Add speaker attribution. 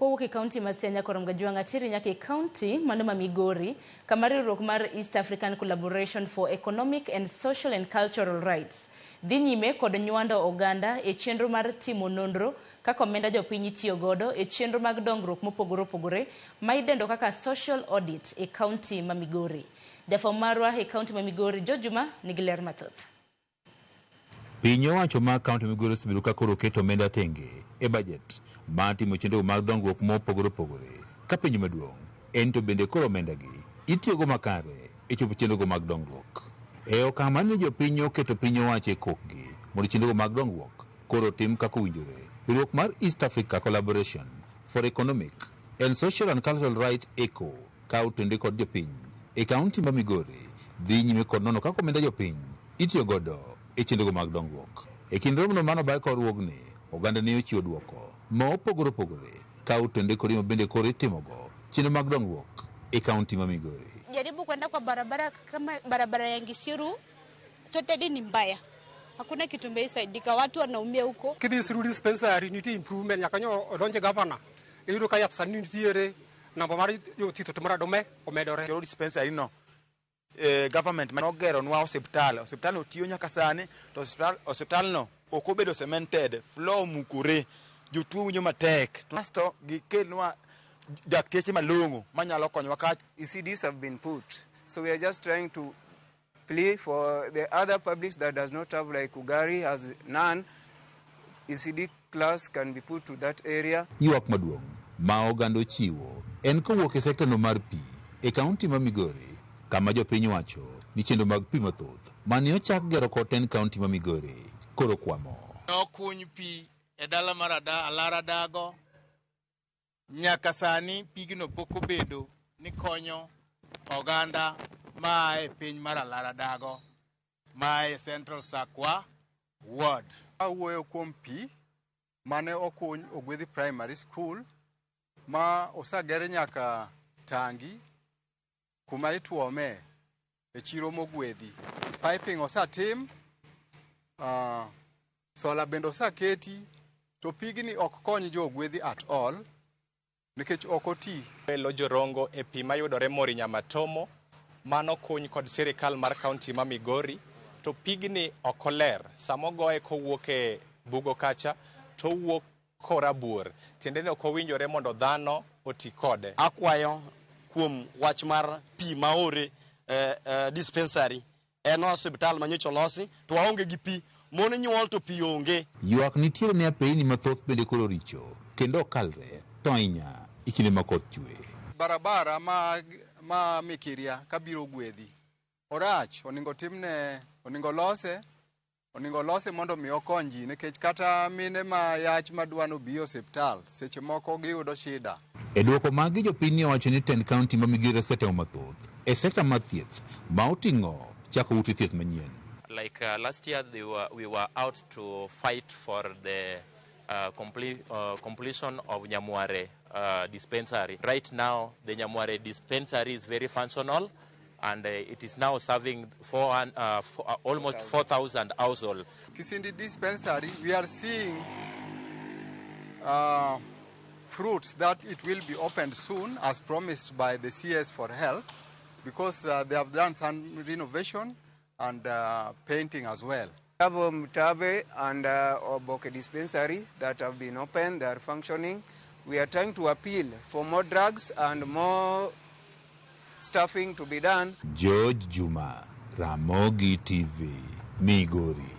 Speaker 1: kowuok e kaunti ma Siaya nyaka Ramgajwanga tiri nyaka e kaunti mano ma Migori kama riwruok mar East African Collaboration for Economic and Social and Cultural Rights dhi nyime kod nywando oganda e chenro mar timo nonro kaka omenda jopiny tiyo godo e chenro mag dongruok mopogore opogore ma idendo kaka social audit e kaunti ma Migori. Jafwambo marwa e kaunti ma Migori Jojuma nigi ler mathoth.
Speaker 2: Piny owacho ma kaunti Migori osebedo ka koro keto omenda tenge e budget ma timo chenro mag dongruok mopogore opogore ka piny maduong' en to bende koro omenda gi itiyogo makare e chopo chenrogo mag dongruok. E okang' mane jopiny oketo piny owacho e kokgi mondo chenrogo mag dongruok koro tim kaka owinjore, riwruok mar East Africa Collaboration for Economic and Social and Cultural Rights ECO kawo tende kod jopiny e kaunti ma Migori dhi nyime kod nono kaka omenda jopiny itiyo godo e chenrogo mag dongruok. E kind romono mano bang' ka ruogni oganda ne ochiwo duoko ma opogore opogore kawo tende kod bende koro itimogo chenro mag dongruok e kaunti ma Migori.
Speaker 3: Jaribu kwenda kwa barabara kama barabara ya Ngisiru totedi ni mbaya. Hakuna kitu imesaidika, watu wanaumia huko.
Speaker 4: Kidi Isiru dispensary niti improvement yakanyo odonje governor. Eyudo ka yath sani nitiere namba mar yo tito timara dome omedore.
Speaker 5: Yo dispensary no government man ogero nwa hospital no tiyo nyaka sane to hospital no ok obedo cemented, floor mukure, jotuo winjo matek. Pasto gikelnwa dakteche malongo manyalo konyowa ka
Speaker 6: ECDs have been put. So we are just trying to plea for the other publics that does not have, like Ugari has none. ECD class can be put to that area.
Speaker 2: Ywak maduong' ma oganda ochiwo en kowuok e sekta no mar pi e kaunti ma Migori kama jopiny wacho ni chenro mag pi mathoth mane ochak gero kod ten kaunti ma Migori koro kwamo.
Speaker 7: Okuny pi e dala mar Alara Dago nyaka sani pigno pok obedo ni konyo oganda ma e piny mar Alara Dago ma e Central Sakwa Ward.
Speaker 8: Awuoyo kuom pi mane okuny Ogwedhi Primary School ma osagere nyaka tangi kuma ituome e chiro mogwedhi. Piping osatim, sola bendo osaketi, to pigni ok kony jo Ogwedhi at all nikech ok oti.
Speaker 9: Lo jorongo e pi mayudore Mori Nyamatomo mano kuny kod sirikal mar kaunti ma Migori, to pigni ok oler. Samo goye kowuok e bugo kacha to wuok korabuor. Tiende ni ok owinjore mondo dhano oti kode.
Speaker 5: Akwayo kuom wach mar pi maore dispensary en hospital manyocha olosi to waonge gi pi, mon nyuol to pi onge.
Speaker 2: Ywak nitiere ne apeyni mathoth bende koro richo kendo kalre to ahinya e kinde ma koth chwe.
Speaker 8: Barabara ma Mikiria kabiro Gwedhi orach, oningo lose mondo mi okony ji nikech kata mine ma yach madwano bi hospital seche moko giyudo shida.
Speaker 2: E duoko magi jopiny owacho ni ten kaunti ma Migori osetemo mathoth e sekta mar thieth ma oting'o chako ute thieth manyien.
Speaker 10: Like last year we were out to fight for the completion of Nyamware dispensary. Right now the Nyamware dispensary is very functional and it is now serving almost 4,000 households.
Speaker 8: Kisindi dispensary, we are seeing fruits that it will be opened soon as promised by the CS for Health, because they have done some renovation and painting as well.
Speaker 6: We have Mutabe and Oboke dispensary that have been opened, they are functioning. We are trying to appeal for more drugs and more staffing to be done.
Speaker 2: George Juma, Ramogi TV, Migori.